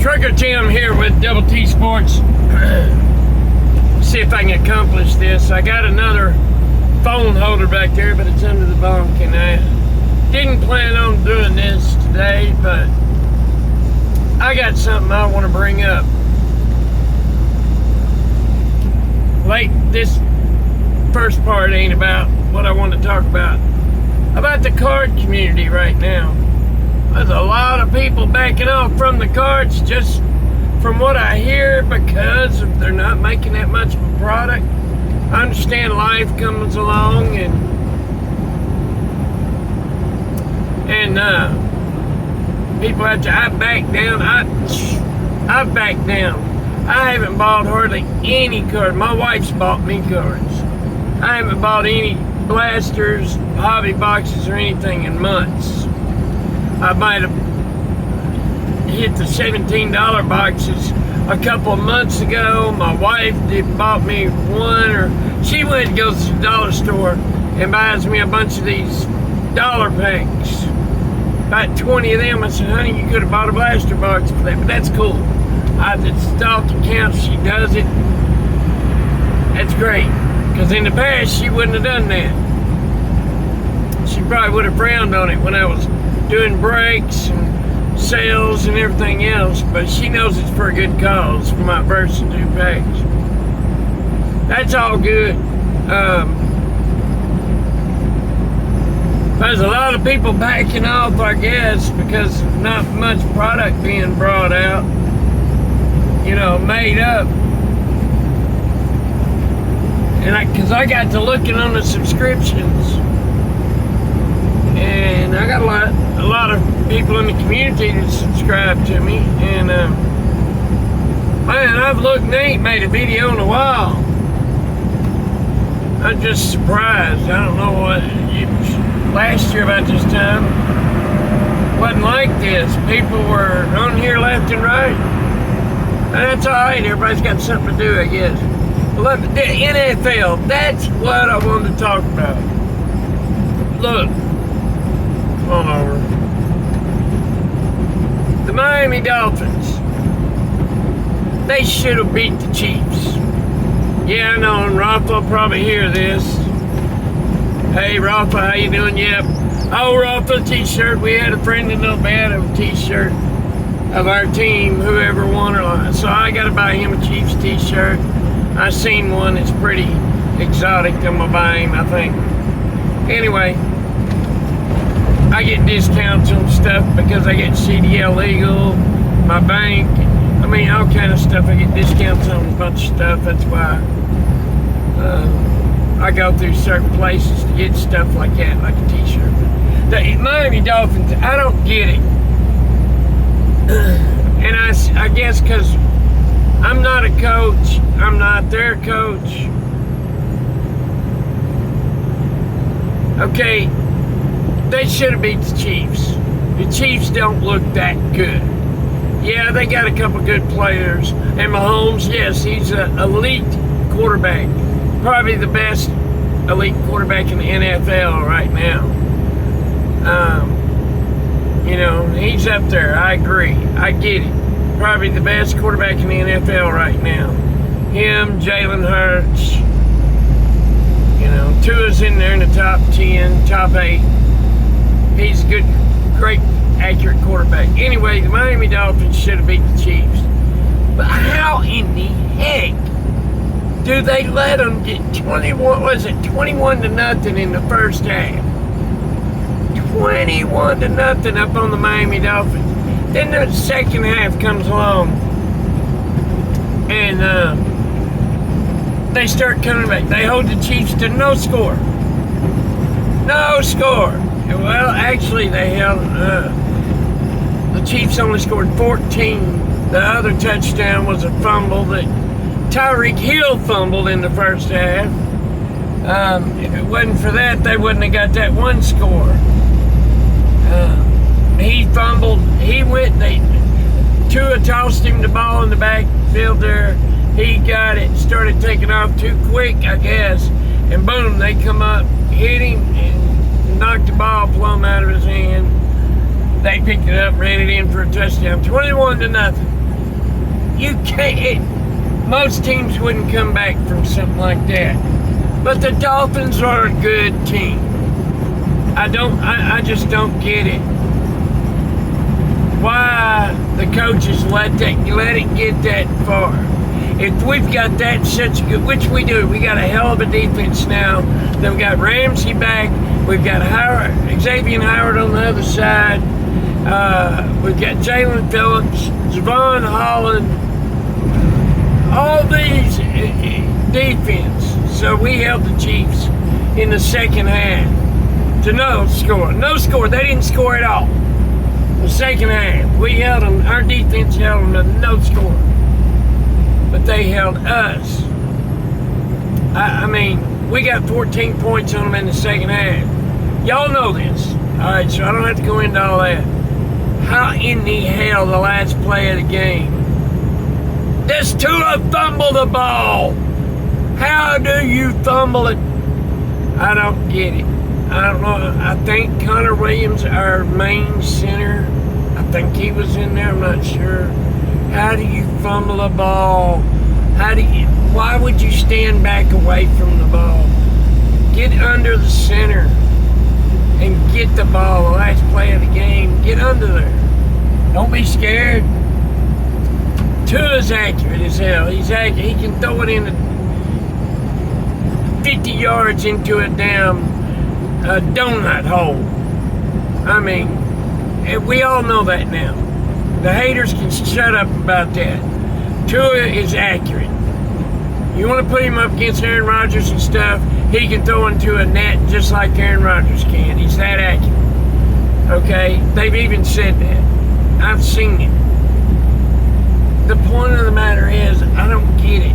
Trucker Tim here with Double T Sports. See if I can accomplish this. I got another phone holder back there, but it's under the bunk, and I didn't plan on doing this today, but I got something I want to bring up. Like, this first part ain't about what I want to talk about the card community right now. There's a lot of people backing off from the cards, just from what I hear, because they're not making that much of a product. I understand life comes along and people have to. I back down. I've backed down. I haven't bought hardly any cards. My wife's bought me cards. I haven't bought any blasters, hobby boxes, or anything in months. I might have hit the $17 boxes a couple of months ago. My wife bought me one, or she went and goes to the dollar store and buys me a bunch of these dollar packs. About 20 of them. I said, honey, you could have bought a blaster box for that, but that's cool. It's off the count. She does it. That's great. Because in the past, she wouldn't have done that. She probably would have frowned on it when I was doing breaks and sales and everything else, but she knows it's for a good cause for my first 2 packs. That's all good. There's a lot of people backing off, I guess, because not much product being brought out, made up. And because I got to looking on the subscriptions, and I got a lot of people in the community that subscribe to me, and man, I've looked and they ain't made a video in a while. I'm just surprised. I don't know what last year about this time wasn't like this. People were on here left and right, and that's all right. Everybody's got something to do, I guess. Look, the NFL, that's what I wanted to talk about. Look, come on over. The Miami Dolphins, they should have beat the Chiefs. Yeah, I know, and Rafa will probably hear this. Hey, Rafa, how you doing? Yep. Oh, Rafa, t-shirt. We had a friend in Nevada with a t-shirt of our team, whoever won or lost. So I got to buy him a Chiefs t-shirt. I seen one that's pretty exotic. I'm going to buy him, I think. Anyway, I get discounts on stuff because I get CDL legal, my bank, all kind of stuff. I get discounts on a bunch of stuff. That's why I go through certain places to get stuff like that, like a t-shirt. The Miami Dolphins, I don't get it. And I guess because I'm not a coach, I'm not their coach. Okay, they should have beat the Chiefs. The Chiefs don't look that good. Yeah, they got a couple good players. And Mahomes, yes, he's an elite quarterback. Probably the best elite quarterback in the NFL right now. He's up there. I agree. I get it. Probably the best quarterback in the NFL right now. Him, Jalen Hurts. Tua's in there in the top 10, top 8. He's a good, great, accurate quarterback. Anyway, the Miami Dolphins should have beat the Chiefs. But how in the heck do they let them get 21-0 in the first half? 21-0 up on the Miami Dolphins. Then the second half comes along, and they start coming back. They hold the Chiefs to no score. No score. Well, actually, they held. The Chiefs only scored 14. The other touchdown was a fumble that Tyreek Hill fumbled in the first half. If it wasn't for that, they wouldn't have got that one score. He fumbled. He went. Tua tossed him the ball in the backfield there. He got it. Started taking off too quick, I guess. And boom, they come up, hit him, and knocked the ball plumb out of his hand. They picked it up, ran it in for a touchdown. 21-0. you can't. Most teams wouldn't come back from something like that. But the Dolphins are a good team. I just don't get it. Why the coaches let it get that far. If we've got that such good, which we do, we got a hell of a defense now. Then we got Ramsey back. We've got Xavier Howard on the other side. We've got Jalen Phillips, Javon Holland, all these defense. So we held the Chiefs in the second half to no score. No score. They didn't score at all. The second half, we held them. Our defense held them to no score. But they held us. I mean, we got 14 points on them in the second half. Y'all know this. All right, so I don't have to go into all that. How in the hell the last play of the game? This Tua fumbled the ball. How do you fumble it? I don't get it. I don't know. I think Connor Williams, our main center, I think he was in there. I'm not sure. How do you fumble a ball? Why would you stand back away from the ball? Get under the center and get the ball. The last play of the game, get under there. Don't be scared. Tua's accurate as hell. He's accurate. He can throw it in 50 yards into a damn donut hole. I mean, we all know that now. The haters can shut up about that. Tua is accurate. You want to put him up against Aaron Rodgers and stuff, he can throw into a net just like Aaron Rodgers can. He's that accurate. Okay? They've even said that. I've seen it. The point of the matter is, I don't get it.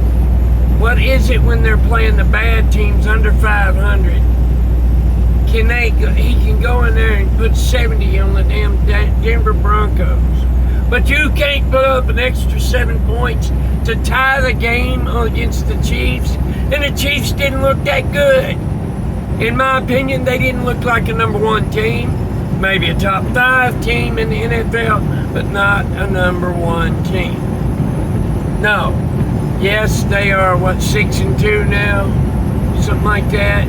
What is it when they're playing the bad teams under 500? He can go in there and put 70 on the damn Denver Broncos. But you can't put up an extra 7 points to tie the game against the Chiefs. And the Chiefs didn't look that good. In my opinion, they didn't look like a number one team. Maybe a top 5 team in the NFL, but not a number one team. No. Yes, they are, 6-2 now? Something like that.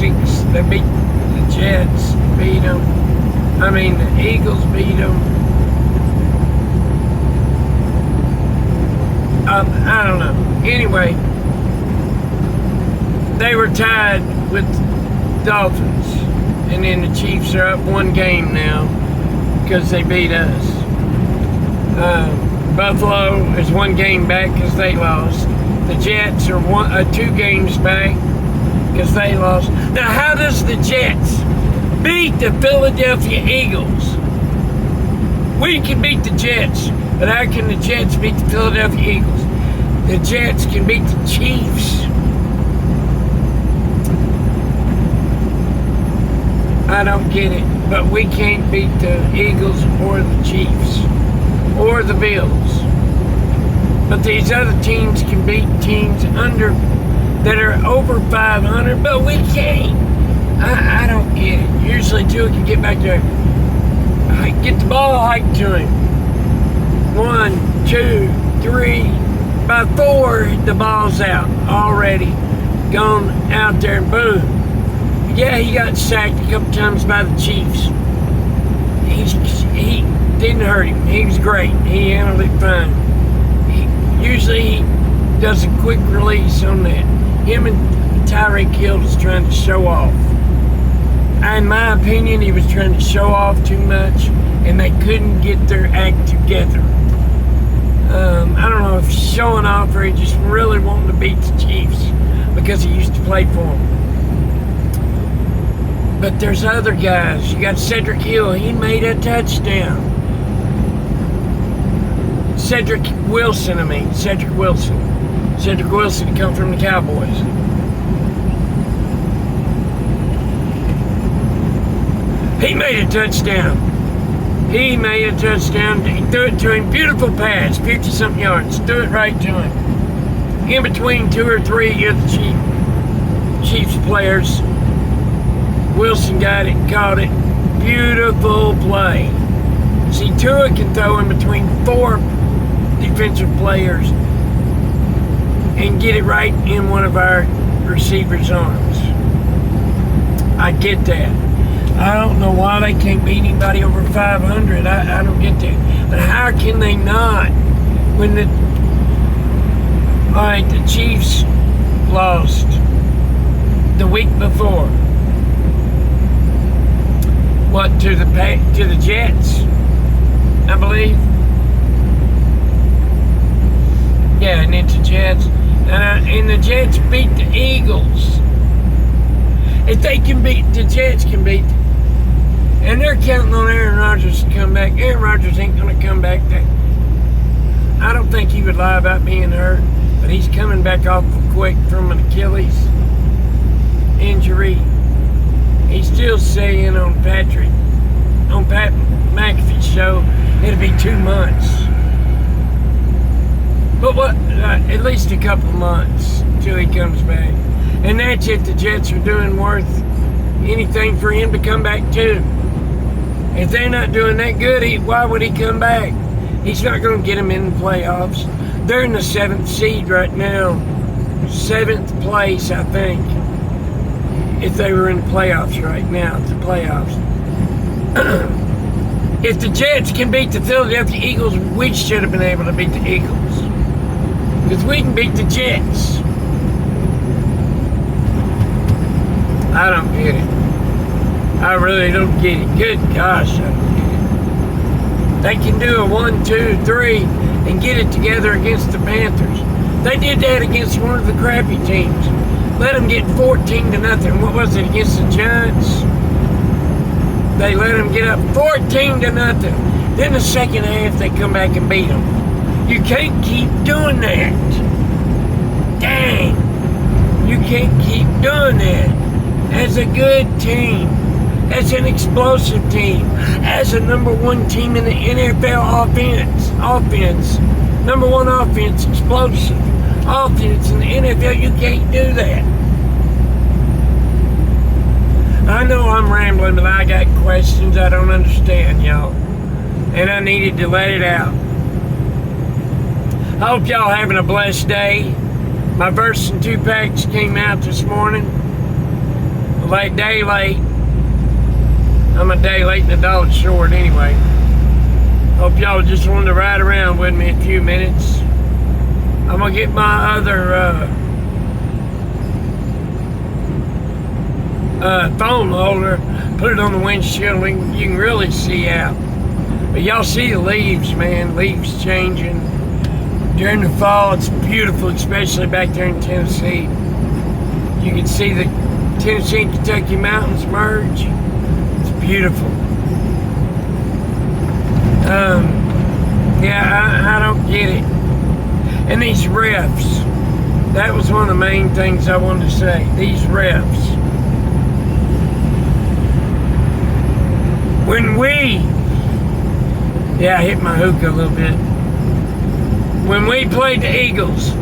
They beat the Jets, beat them. I mean, the Eagles beat them. I don't know. Anyway, they were tied with Dolphins. And then the Chiefs are up 1 game now because they beat us. Buffalo is 1 game back because they lost. The Jets are 2 games back because they lost. Now, how does the Jets beat the Philadelphia Eagles? We can beat the Jets, but how can the Jets beat the Philadelphia Eagles? The Jets can beat the Chiefs. I don't get it, but we can't beat the Eagles or the Chiefs or the Bills. But these other teams can beat teams that are over 500, but we can't. I don't get it. Usually Tua can get back there, get the ball hiked to him. 1, 2, 3. By 4, the ball's out already. Gone out there and boom. Yeah, he got sacked a couple times by the Chiefs. He didn't hurt him. He was great. He handled it fine. Usually he does a quick release on that. Him and Tyreek Hill was trying to show off. In my opinion, he was trying to show off too much, and they couldn't get their act together. I don't know if he's showing off or he just really wanting to beat the Chiefs because he used to play for them. But there's other guys. You got Cedric Hill. He made a touchdown. Cedric Wilson come from the Cowboys. He made a touchdown. He threw it to him. Beautiful pass, 50-something yards. Threw it right to him. In between 2 or 3 of the Chiefs players, Wilson got it, caught it. Beautiful play. See, Tua can throw in between 4 defensive players and get it right in one of our receivers' arms. I get that. I don't know why they can't beat anybody over 500. I don't get that. But how can they not? When the Chiefs lost the week before. What, to the Jets, I believe. Yeah, and it's the Jets. And the Jets beat the Eagles. If they can beat, the Jets can beat. And they're counting on Aaron Rodgers to come back. Aaron Rodgers ain't going to come back. I don't think he would lie about being hurt. But he's coming back off quick from an Achilles injury. He's still saying on Pat McAfee's show, it'll be 2 months. But what? At least a couple months till he comes back. And that's if the Jets are doing worth anything for him to come back to. If they're not doing that good, why would he come back? He's not going to get them in the playoffs. They're in the 7th seed right now. 7th place, I think. If they were in the playoffs right now, the playoffs. If the Jets can beat the Philadelphia Eagles, we should have been able to beat the Eagles. Because we can beat the Jets. I don't get it. I really don't get it. Good gosh, I don't get it. They can do a 1, 2, 3 and get it together against the Panthers. They did that against one of the crappy teams. Let them get 14-0. What was it, against the Giants? They let them get up 14-0. Then the second half, they come back and beat them. You can't keep doing that. Dang. You can't keep doing that. As a good team, as an explosive team, as a number 1 team in the NFL offense, number 1 offense, explosive offense in the NFL, you can't do that. I know I'm rambling, but I got questions I don't understand, y'all. And I needed to let it out. I hope y'all having a blessed day. My verse and 2 packs came out this morning. Day late. I'm a day late and $1 short anyway. Hope y'all just wanted to ride around with me a few minutes. I'm going to get my other phone holder, put it on the windshield, and you can really see out. But y'all see the leaves, man. Leaves changing. During the fall, it's beautiful, especially back there in Tennessee. You can see the Tennessee and Kentucky mountains merge. It's beautiful. I don't get it. And these refs, that was one of the main things I wanted to say. These refs. When I hit my hookah a little bit. When we played the Eagles,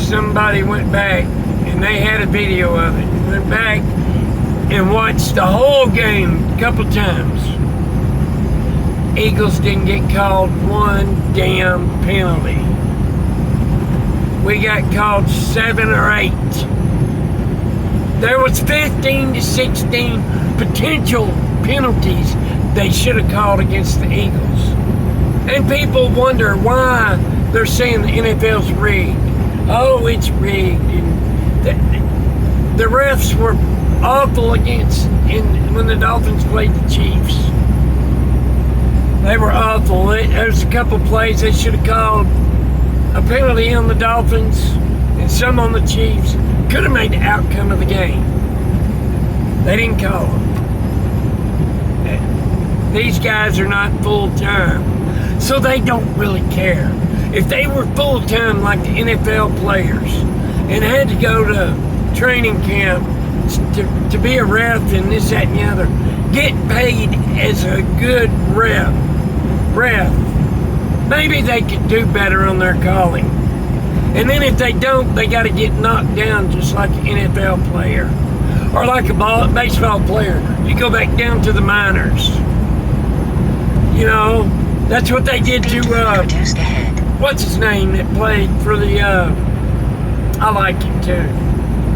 somebody went back and they had a video of it. Went back and watched the whole game a couple times. Eagles didn't get called one damn penalty. We got called 7 or 8. There was 15 to 16 potential penalties they should have called against the Eagles. And people wonder why they're saying the NFL's rigged. Oh, it's rigged. And the refs were awful when the Dolphins played the Chiefs. They were awful. There's a couple plays they should have called a penalty on the Dolphins and some on the Chiefs. Could have made the outcome of the game. They didn't call them. These guys are not full-time, so they don't really care. If they were full-time like the NFL players and had to go to training camp to be a ref and this, that, and the other, get paid as a good ref, maybe they could do better on their calling. And then if they don't, they got to get knocked down just like an NFL player or like a baseball player. You go back down to the minors. You know, That's what they did to, what's his name that played for the, I like him too.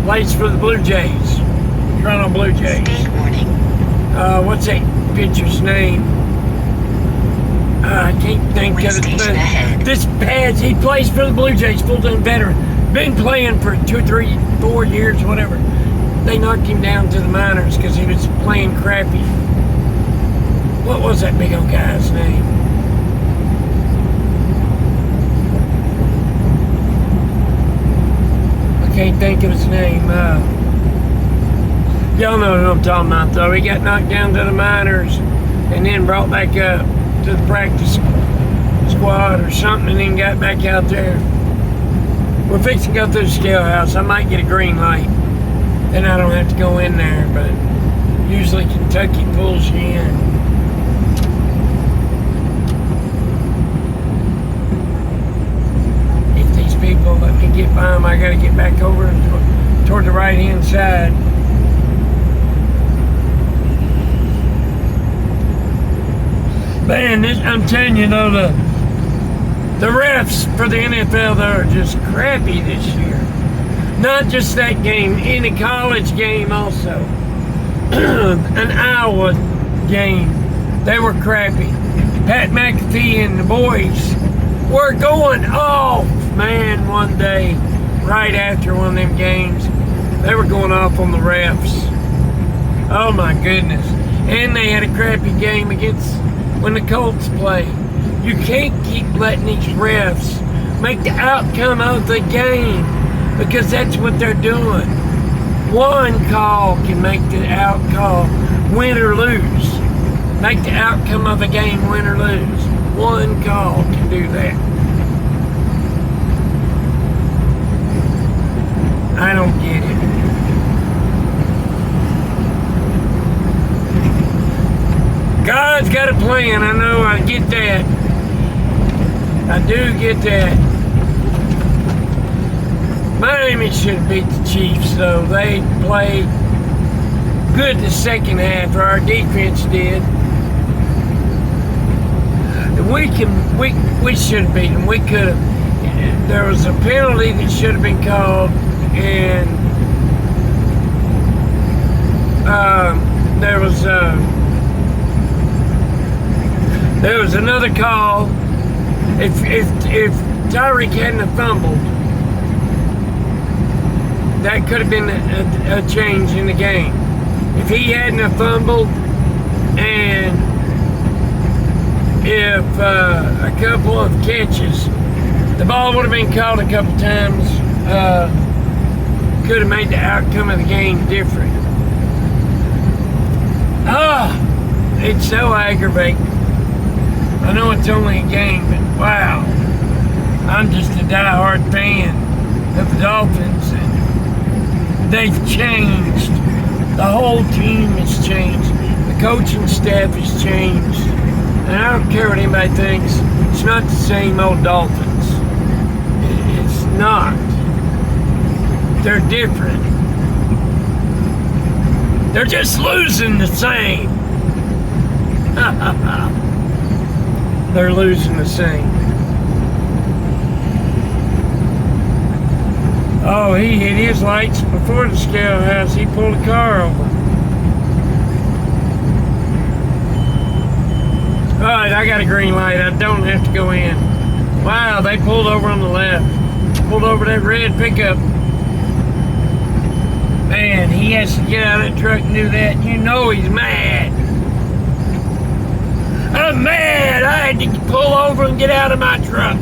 Plays for the Blue Jays. Toronto Blue Jays. Speed warning. What's that pitcher's name? I can't think of it. This Pads, he plays for the Blue Jays, full-time veteran. Been playing for 2, 3, 4 years, whatever. They knocked him down to the minors because he was playing crappy. What was that big old guy's name? I can't think of his name. Y'all know what I'm talking about, though. He got knocked down to the minors and then brought back up to the practice squad or something and then got back out there. We're fixing to go through the scale house. I might get a green light. Then I don't have to go in there, but usually Kentucky pulls you in. If these people let me get by them, I gotta get back over toward the right-hand side. Man, I'm telling you, though, the refs for the NFL, are just crappy this year. Not just that game, in a college game also. An Iowa game, they were crappy. Pat McAfee and the boys were going off, man, one day, right after one of them games. They were going off on the refs. Oh, my goodness. And they had a crappy game against when the Colts play. You can't keep letting these refs make the outcome of the game because that's what they're doing. One call can make the outcome win or lose. Make the outcome of a game win or lose. One call can do that. I don't get it. God's got a plan. I know. I get that. I do get that. Miami should have beat the Chiefs, though. They played good the second half, or our defense did. We should have beaten them. We could have. There was a penalty that should have been called, and there was another call. If Tyreek hadn't have fumbled, that could have been a change in the game. If he hadn't have fumbled, and if a couple of catches, the ball would have been called a couple times, could have made the outcome of the game different. It's so aggravating. I know it's only a game, but wow. I'm just a diehard fan of the Dolphins, and they've changed. The whole team has changed. The coaching staff has changed. And I don't care what anybody thinks. It's not the same old Dolphins. It's not. They're different. They're just losing the same. They're losing the same. Oh, he hit his lights before the scale house. He pulled a car over. Alright, I got a green light. I don't have to go in. Wow, they pulled over on the left. Pulled over that red pickup. Man, he has to get out of that truck and do that. You know he's mad. I'm mad. I had to pull over and get out of my truck.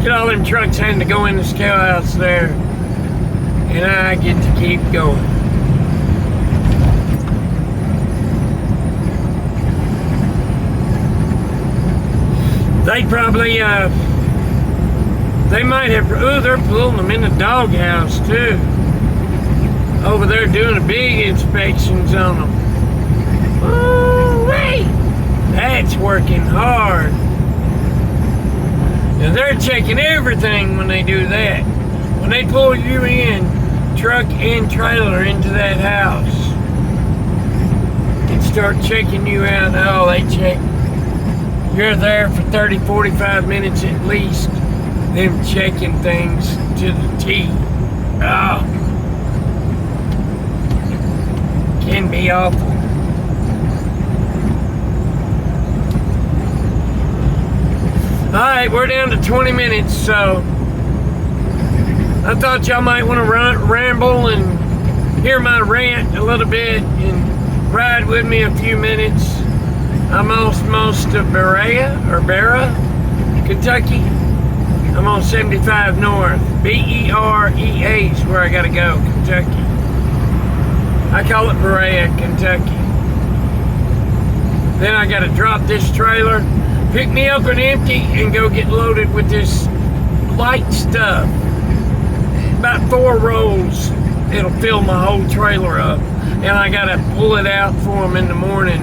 Get all them trucks having to go in the scale house there. And I get to keep going. They probably, they might have, they're pulling them in the doghouse too. Over there doing the big inspections on them. Ooh-wee! That's working hard. Now they're checking everything when they do that. When they pull you in, truck and trailer into that house. start checking you out. Oh, they check. You're there for 30, 45 minutes at least. Them checking things to the T. Oh. Can be awful. Alright, we're down to 20 minutes, so I thought y'all might want to ramble and hear my rant a little bit and ride with me a few minutes. I'm almost to Berea, Kentucky. I'm on 75 North. B-E-R-E-A is where I gotta go, Kentucky. I call it Berea, Kentucky. Then I gotta drop this trailer, pick me up and empty, and go get loaded with this light stuff. About 4 rolls, it'll fill my whole trailer up. And I gotta pull it out for them in the morning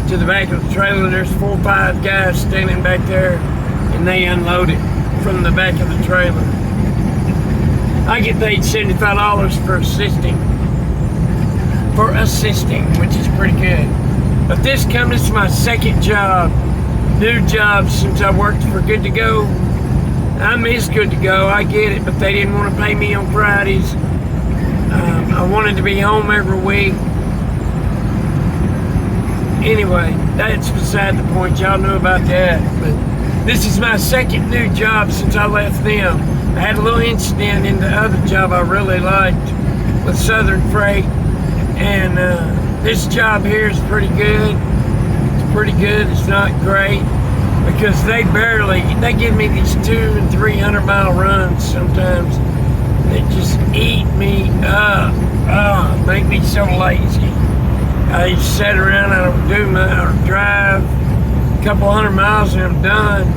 to the back of the trailer. There's 4 or 5 guys standing back there, and they unload it from the back of the trailer. I get paid $75 for assisting, which is pretty good. But this is my second job, new job since I worked for Good to Go. I miss Good to Go, I get it, but they didn't want to pay me on Fridays. I wanted to be home every week. Anyway, that's beside the point. Y'all knew about that. But this is my second new job since I left them. I had a little incident in the other job I really liked with Southern Freight. And this job here is pretty good. It's pretty good. It's not great because they give me these 200 and 300 mile runs sometimes. They just eat me up. Oh, make me so lazy. I just sit around, I don't drive a couple 100 miles and I'm done.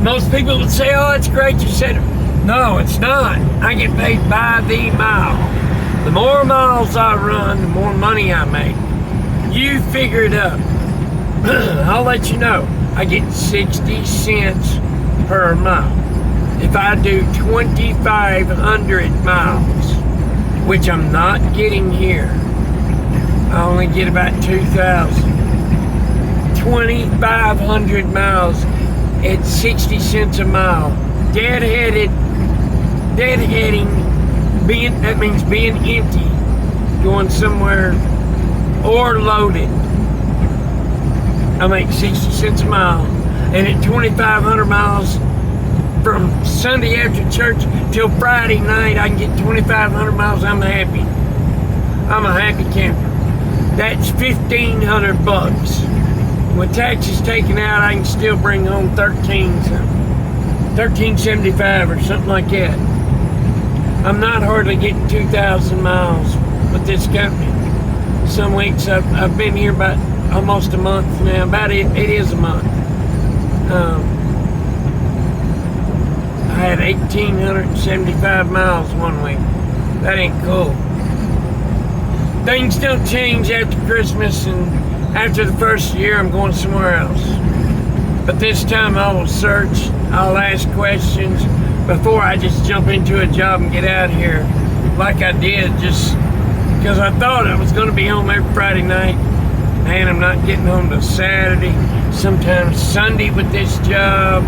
Most people would say, oh, it's great you said it. No, it's not. I get paid by the mile. The more miles I run, the more money I make. You figure it up. I'll let you know. I get 60 cents per mile. If I do 2,500 miles, which I'm not getting here, I only get about 2,000. 2,500 miles at 60 cents a mile. Deadheading, that means being empty, going somewhere, or loaded. I make 60 cents a mile. And at 2,500 miles, from Sunday after church till Friday night, I can get 2,500 miles. I'm happy. I'm a happy camper. That's $1,500. With taxes taken out, I can still bring home $1,375 or something like that. I'm not hardly getting 2,000 miles with this company. Some weeks I've been here about almost a month now. It is a month. I had 1,875 miles one week. That ain't cool. Things don't change after Christmas, and after the first year I'm going somewhere else. But this time I will search, I'll ask questions before I just jump into a job and get out of here like I did, just because I thought I was going to be home every Friday night. Man, I'm not getting home till Saturday, sometimes Sunday with this job.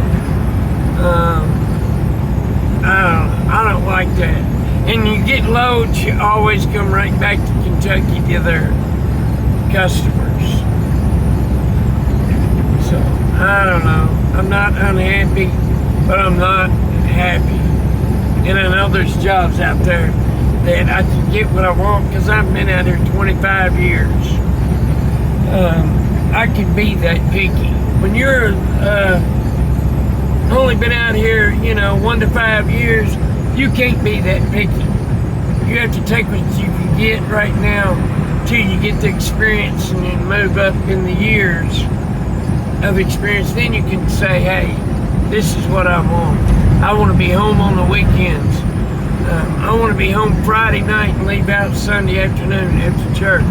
I don't like that. And you get loads, you always come right back to Kentucky to their customers. So, I don't know. I'm not unhappy, but I'm not happy. And I know there's jobs out there that I can get what I want because I've been out here 25 years. I can be that picky. When you're only been out here, 1 to 5 years, you can't be that picky. You have to take what you can get right now till you get the experience and then move up in the years of experience. Then you can say, hey, this is what I want. I want to be home on the weekends. I want to be home Friday night and leave out Sunday afternoon after church.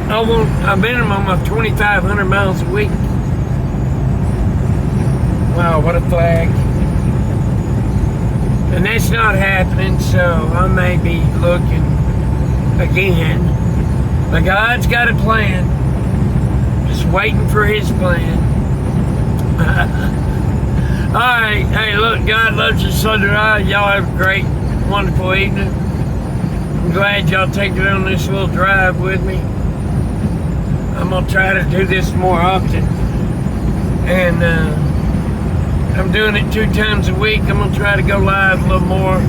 I've been on my 2,500 miles a week. Wow, what a flag. And that's not happening, so I may be looking again. But God's got a plan. Just waiting for his plan. Alright, hey look, God loves you, so do I. Y'all have a great, wonderful evening. I'm glad y'all taking it on this little drive with me. I'm going to try to do this more often. And I'm doing it 2 times a week. I'm going to try to go live a little more.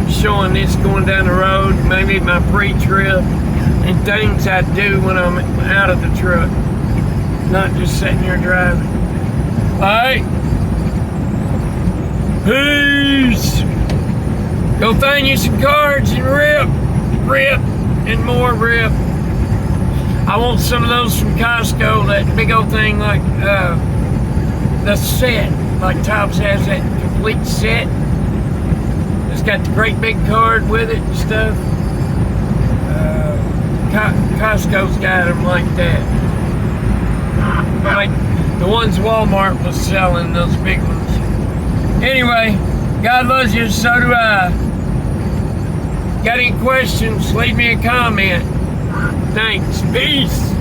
Showing this going down the road, maybe my pre-trip, and things I do when I'm out of the truck. Not just sitting here driving. Alright. Peace. Go find you some cards and rip, and more rip. I want some of those from Costco, that big old thing like the set, like Tops has that complete set. It's got the great big card with it and stuff. Costco's got them like that. Like the ones Walmart was selling, those big ones. Anyway, God loves you, so do I. Got any questions, leave me a comment. Thanks. Peace.